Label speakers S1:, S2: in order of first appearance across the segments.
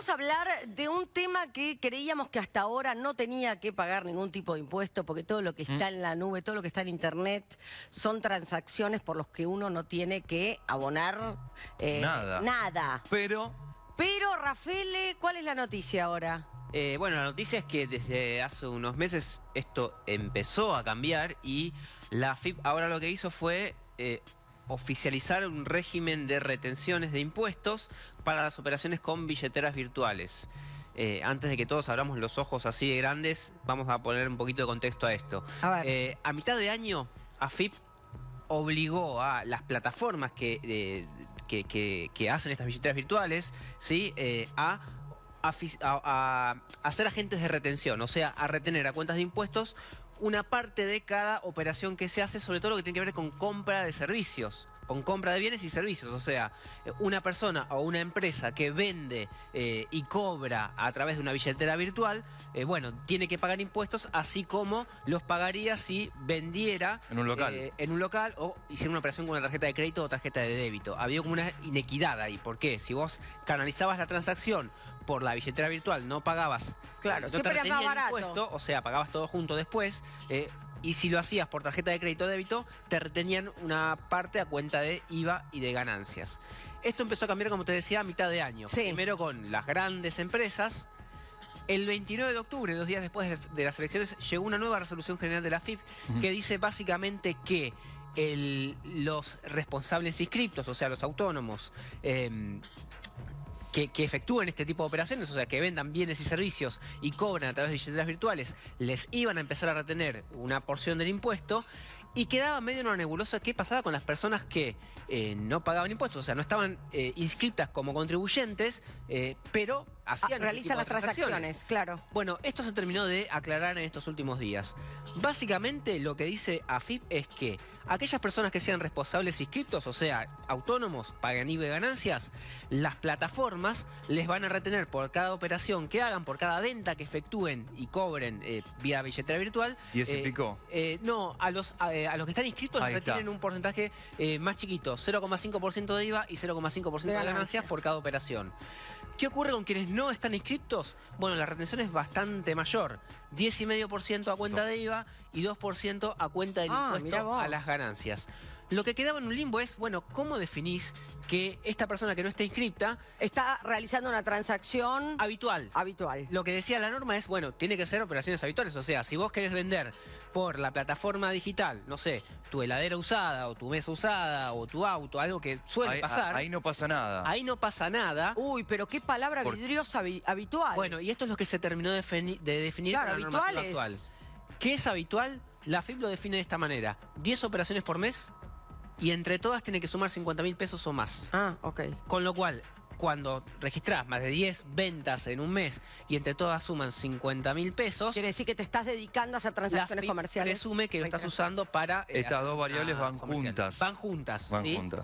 S1: Vamos a hablar de un tema que creíamos que hasta ahora no tenía que pagar ningún tipo de impuesto, porque todo lo que está en la nube, todo lo que está en internet, son transacciones por las que uno no tiene que abonar nada.
S2: Pero,
S1: Rafael, ¿cuál es la noticia ahora?
S3: Bueno, la noticia es que desde hace unos meses esto empezó a cambiar y la AFIP ahora lo que hizo fue oficializar un régimen de retenciones de impuestos para las operaciones con billeteras virtuales. Antes de que todos abramos los ojos así de grandes, vamos a poner un poquito de contexto a esto. A mitad de año, AFIP obligó a las plataformas que hacen estas billeteras virtuales, ¿sí? a ser agentes de retención, o sea, a retener a cuentas de impuestos una parte de cada operación que se hace, sobre todo lo que tiene que ver con compra de servicios, con compra de bienes y servicios. O sea, una persona o una empresa que vende y cobra a través de una billetera virtual, bueno, tiene que pagar impuestos, así como los pagaría si vendiera
S2: en un local,
S3: o hiciera una operación con una tarjeta de crédito o tarjeta de débito. Había como una inequidad ahí. ¿Por qué? Si vos canalizabas la transacción por la billetera virtual, no pagabas.
S1: Claro,
S3: no
S1: siempre era más barato.
S3: Impuesto, o sea, pagabas todo junto después. Y si lo hacías por tarjeta de crédito o débito, te retenían una parte a cuenta de IVA y de ganancias. Esto empezó a cambiar, como te decía, a mitad de año.
S1: Sí.
S3: Primero con las grandes empresas. El 29 de octubre, 2 días después de las elecciones, llegó una nueva resolución general de la AFIP que dice básicamente que los responsables inscriptos, o sea, los autónomos, que efectúen este tipo de operaciones, o sea, que vendan bienes y servicios y cobran a través de billeteras virtuales, les iban a empezar a retener una porción del impuesto. Y quedaba medio en una nebulosa qué pasaba con las personas que no pagaban impuestos, o sea, no estaban inscritas como contribuyentes, pero
S1: realizan las transacciones, claro.
S3: Bueno, esto se terminó de aclarar en estos últimos días. Básicamente lo que dice AFIP es que aquellas personas que sean responsables inscriptos, o sea, autónomos, paguen IVA y ganancias, las plataformas les van a retener por cada operación que hagan, por cada venta que efectúen y cobren vía billetera virtual.
S2: ¿Y eso explicó?
S3: No, a los que están inscritos les retienen un porcentaje más chiquito, 0,5% de IVA y 0,5% de ganancias por cada operación. ¿Qué ocurre con quienes no están inscriptos? Bueno, la retención es bastante mayor. 10,5% a cuenta de IVA y 2% a cuenta del impuesto a las ganancias. Lo que quedaba en un limbo es, bueno, ¿cómo definís que esta persona que no está inscripta
S1: está realizando una transacción
S3: habitual? Lo que decía la norma es, bueno, tiene que ser operaciones habituales. O sea, si vos querés vender por la plataforma digital, no sé, tu heladera usada o tu mesa usada o tu auto, algo que suele pasar.
S2: Ahí no pasa nada.
S3: Ahí no pasa nada.
S1: Uy, pero qué palabra vidriosa habitual.
S3: Bueno, y esto es lo que se terminó de definir con la normativa actual. ¿Qué es habitual? La AFIP lo define de esta manera: 10 operaciones por mes y entre todas tiene que sumar 50.000 pesos o más.
S1: Ok.
S3: Con lo cual, cuando registrás más de 10 ventas en un mes y entre todas suman 50.000 pesos...
S1: Quiere decir que te estás dedicando a hacer transacciones comerciales.
S3: Presume que lo estás usando para...
S2: Estas dos variables van juntas.
S3: Van juntas.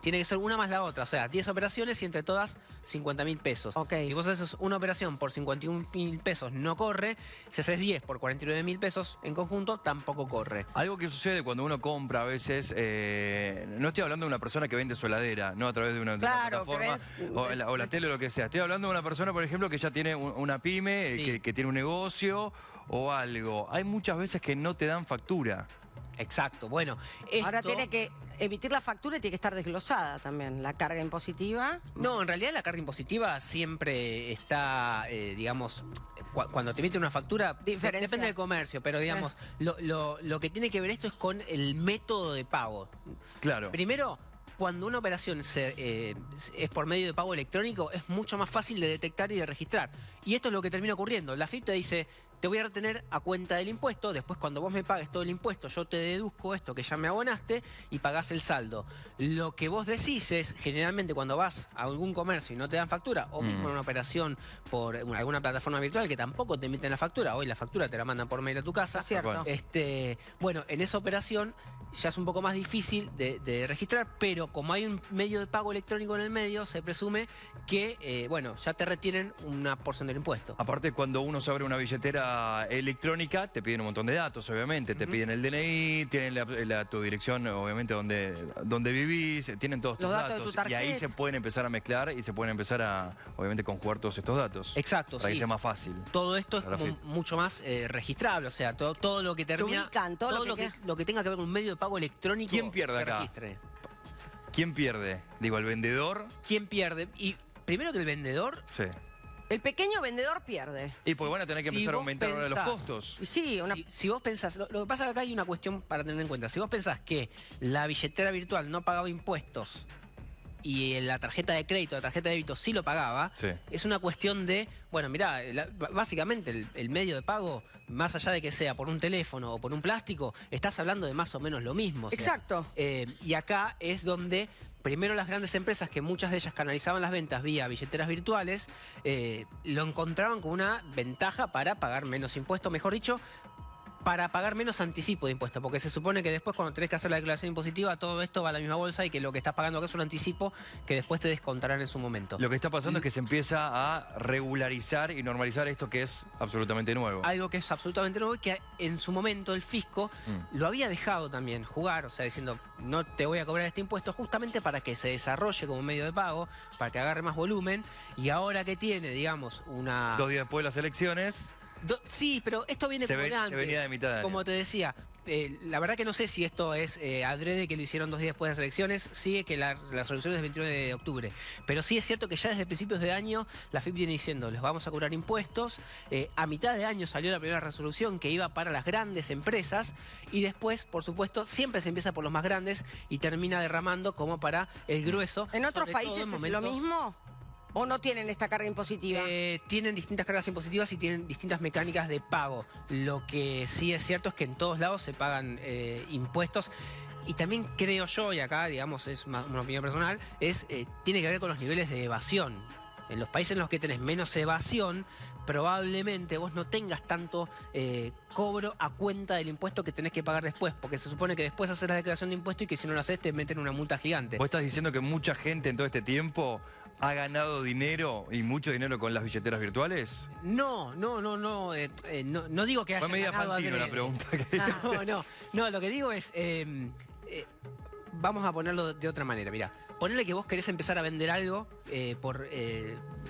S3: Tiene que ser una más la otra. O sea, 10 operaciones y entre todas 50.000 pesos. Si vos haces una operación por 51.000 pesos no corre. Si haces 10 por 49.000 pesos en conjunto, tampoco corre.
S2: Algo que sucede cuando uno compra a veces... no estoy hablando de una persona que vende su heladera, no a través de una plataforma o la tele o lo que sea. Estoy hablando de una persona, por ejemplo, que ya tiene una pyme, que tiene un negocio o algo. Hay muchas veces que no te dan factura.
S3: Exacto. Bueno,
S1: ahora tiene que emitir la factura y tiene que estar desglosada también. La carga impositiva.
S3: No, en realidad la carga impositiva siempre está, digamos, cuando te emite una factura, depende del comercio, pero digamos, lo que tiene que ver esto es con el método de pago. Claro. Primero, cuando una operación es por medio de pago electrónico, es mucho más fácil de detectar y de registrar. Y esto es lo que termina ocurriendo. La AFIP te dice, te voy a retener a cuenta del impuesto, después cuando vos me pagues todo el impuesto, yo te deduzco esto que ya me abonaste y pagás el saldo. Lo que vos decís es, generalmente cuando vas a algún comercio y no te dan factura, o mismo en una operación por alguna plataforma virtual que tampoco te emiten la factura, hoy la factura te la mandan por mail a tu casa.
S1: Cierto.
S3: Bueno, en esa operación ya es un poco más difícil de registrar, pero como hay un medio de pago electrónico en el medio, se presume que, bueno, ya te retienen una porción del impuesto.
S2: Aparte, cuando uno se abre una billetera billetera electrónica te piden un montón de datos, obviamente. Te piden el DNI, tienen tu dirección, obviamente, donde vivís, tienen todos tus datos.
S1: De tu tarjeta.
S2: Y ahí se pueden empezar a mezclar y se pueden empezar a, obviamente, conjugar todos estos datos.
S3: Exacto,
S2: para que sea más fácil.
S3: Todo esto es como mucho más registrable, o sea, todo lo que termina...
S1: Te ubican, todo
S3: lo que tenga que ver con un medio de pago electrónico.
S2: ¿Quién pierde acá?
S3: Registre.
S2: ¿Quién pierde? Digo, ¿el vendedor?
S3: ¿Quién pierde? Y primero que el vendedor...
S2: Sí.
S1: El pequeño vendedor pierde.
S2: Y pues van a tener que empezar a aumentar ahora los costos.
S1: Sí,
S3: si vos pensás, lo que pasa es que acá hay una cuestión para tener en cuenta. Si vos pensás que la billetera virtual no pagaba impuestos y la tarjeta de crédito, la tarjeta de débito sí lo pagaba,
S2: sí,
S3: es una cuestión de, bueno, mirá, básicamente el medio de pago, más allá de que sea por un teléfono o por un plástico, estás hablando de más o menos lo mismo. O sea,
S1: exacto.
S3: Y acá es donde... Primero las grandes empresas, que muchas de ellas canalizaban las ventas vía billeteras virtuales, lo encontraban como una ventaja para pagar menos impuestos, mejor dicho, para pagar menos anticipo de impuestos, porque se supone que después cuando tenés que hacer la declaración impositiva, todo esto va a la misma bolsa y que lo que estás pagando acá es un anticipo que después te descontarán en su momento. Lo
S2: que está pasando es que se empieza a regularizar y normalizar esto que es absolutamente nuevo.
S3: Algo que es absolutamente nuevo y que en su momento el fisco lo había dejado también jugar, o sea, diciendo, no te voy a cobrar este impuesto justamente para que se desarrolle como medio de pago, para que agarre más volumen, y ahora que tiene, digamos, una...
S2: 2 días después de las elecciones...
S3: Sí, pero esto viene como antes.
S2: Se venía de mitad de año.
S3: Como te decía, la verdad que no sé si esto es adrede que lo hicieron 2 días después de las elecciones, sí que la resolución es del 29 de octubre, pero sí es cierto que ya desde principios de año la FIP viene diciendo, les vamos a cobrar impuestos, a mitad de año salió la primera resolución que iba para las grandes empresas y después, por supuesto, siempre se empieza por los más grandes y termina derramando como para el grueso.
S1: ¿En otros países es lo mismo? ¿O no tienen esta carga impositiva?
S3: Tienen distintas cargas impositivas y tienen distintas mecánicas de pago. Lo que sí es cierto es que en todos lados se pagan impuestos. Y también creo yo, y acá digamos es una opinión personal, tiene que ver con los niveles de evasión. En los países en los que tenés menos evasión, probablemente vos no tengas tanto cobro a cuenta del impuesto que tenés que pagar después, porque se supone que después haces la declaración de impuesto y que si no lo haces te meten una multa gigante.
S2: ¿Vos estás diciendo que mucha gente en todo este tiempo ha ganado dinero y mucho dinero con las billeteras virtuales?
S3: No digo que haya
S2: Fue media
S3: ganado
S2: Fantino la pregunta.
S3: No, lo que digo es, vamos a ponerlo de otra manera, mirá. Ponele que vos querés empezar a vender algo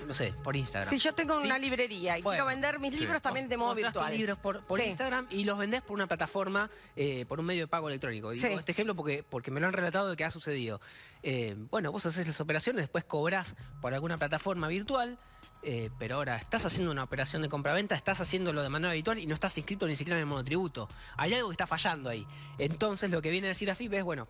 S3: no sé, por Instagram.
S1: Si yo tengo una librería y quiero vender mis libros también de modo virtual.
S3: Tus libros por Instagram y los vendés por una plataforma, por un medio de pago electrónico. Y digo este ejemplo porque me lo han relatado de que ha sucedido. Bueno, vos haces las operaciones, después cobrás por alguna plataforma virtual, pero ahora estás haciendo una operación de compraventa, estás haciéndolo de manera habitual y no estás inscrito ni siquiera en el monotributo. Hay algo que está fallando ahí. Entonces lo que viene a decir AFIP es, bueno,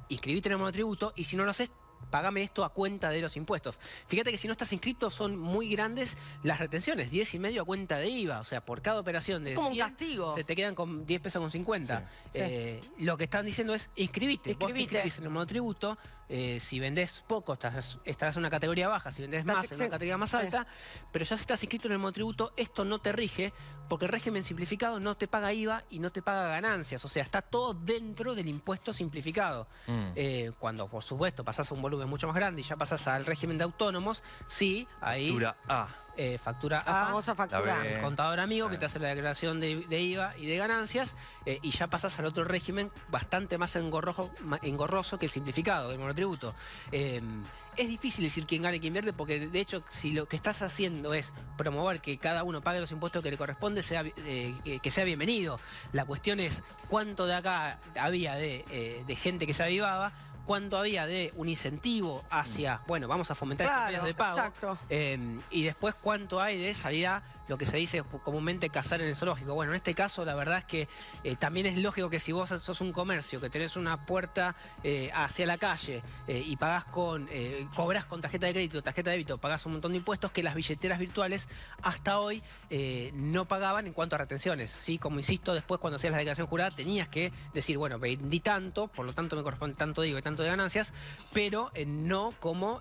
S3: inscribite en el monotributo y si no lo haces, pagame esto a cuenta de los impuestos. Fíjate que si no estás inscrito son muy grandes las retenciones, 10,5 a cuenta de IVA. O sea, por cada operación de 100,
S1: como un castigo.
S3: Se te quedan con 10 pesos con 50. Lo que están diciendo es inscribite. Vos te inscribís en el monotributo. Si vendés poco, estarás en una categoría baja. Si vendés más, en una categoría más alta. Pero ya si estás inscrito en el monotributo, esto no te rige, porque el régimen simplificado no te paga IVA y no te paga ganancias. O sea, está todo dentro del impuesto simplificado. Cuando, por supuesto, pasás a un volumen mucho más grande y ya pasás al régimen de autónomos, sí, ahí...
S2: Factura A.
S3: Factura A,
S1: la famosa factura.
S3: El contador amigo que te hace la declaración de IVA y de ganancias, y ya pasás al otro régimen bastante más engorroso que el simplificado, el monotributo. Es difícil decir quién gana y quién pierde, porque de hecho si lo que estás haciendo es promover que cada uno pague los impuestos que le corresponde, que sea bienvenido. La cuestión es cuánto de acá había de gente que se avivaba, cuánto había de un incentivo hacia, bueno, vamos a fomentar estos medios de pago.
S1: Exacto.
S3: Y después cuánto hay de salir a lo que se dice comúnmente cazar en el zoológico. Bueno, en este caso la verdad es que también es lógico que si vos sos un comercio, que tenés una puerta hacia la calle y pagás cobrás con tarjeta de crédito, tarjeta de débito, pagás un montón de impuestos que las billeteras virtuales hasta hoy no pagaban en cuanto a retenciones. ¿Sí? Como insisto, después cuando hacías la declaración jurada tenías que decir, bueno, vendí tanto, por lo tanto me corresponde tanto de IVA y tanto de ganancias, pero no como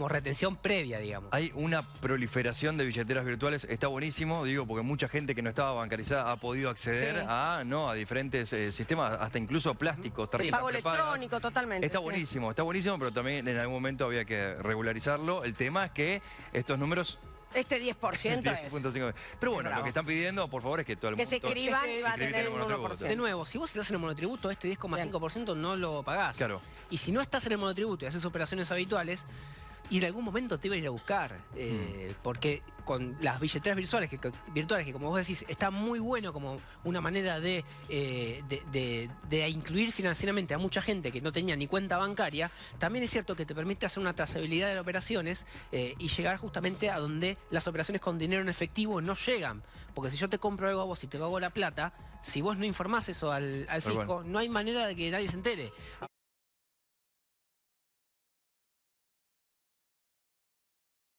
S3: retención previa, digamos.
S2: Hay una proliferación de billeteras virtuales, está buenísimo, digo, porque mucha gente que no estaba bancarizada ha podido acceder a diferentes sistemas, hasta incluso plásticos, tarjetas
S1: pago electrónico, totalmente.
S2: Está buenísimo, pero también en algún momento había que regularizarlo. El tema es que estos números
S1: Este 10% es.
S2: 10.5. Pero bueno, lo que están pidiendo, por favor, es que todo el mundo...
S1: Que se escriban y va a tener un 1%.
S3: De nuevo, si vos estás en el monotributo, este 10,5% no lo pagás.
S2: Claro.
S3: Y si no estás en el monotributo y haces operaciones habituales, y en algún momento te iba a ir a buscar. Porque con las billeteras virtuales, que como vos decís, está muy bueno como una manera de incluir financieramente a mucha gente que no tenía ni cuenta bancaria, también es cierto que te permite hacer una trazabilidad de las operaciones y llegar justamente a donde las operaciones con dinero en efectivo no llegan. Porque si yo te compro algo a vos y te pago la plata, si vos no informás eso al fisco, no hay manera de que nadie se entere.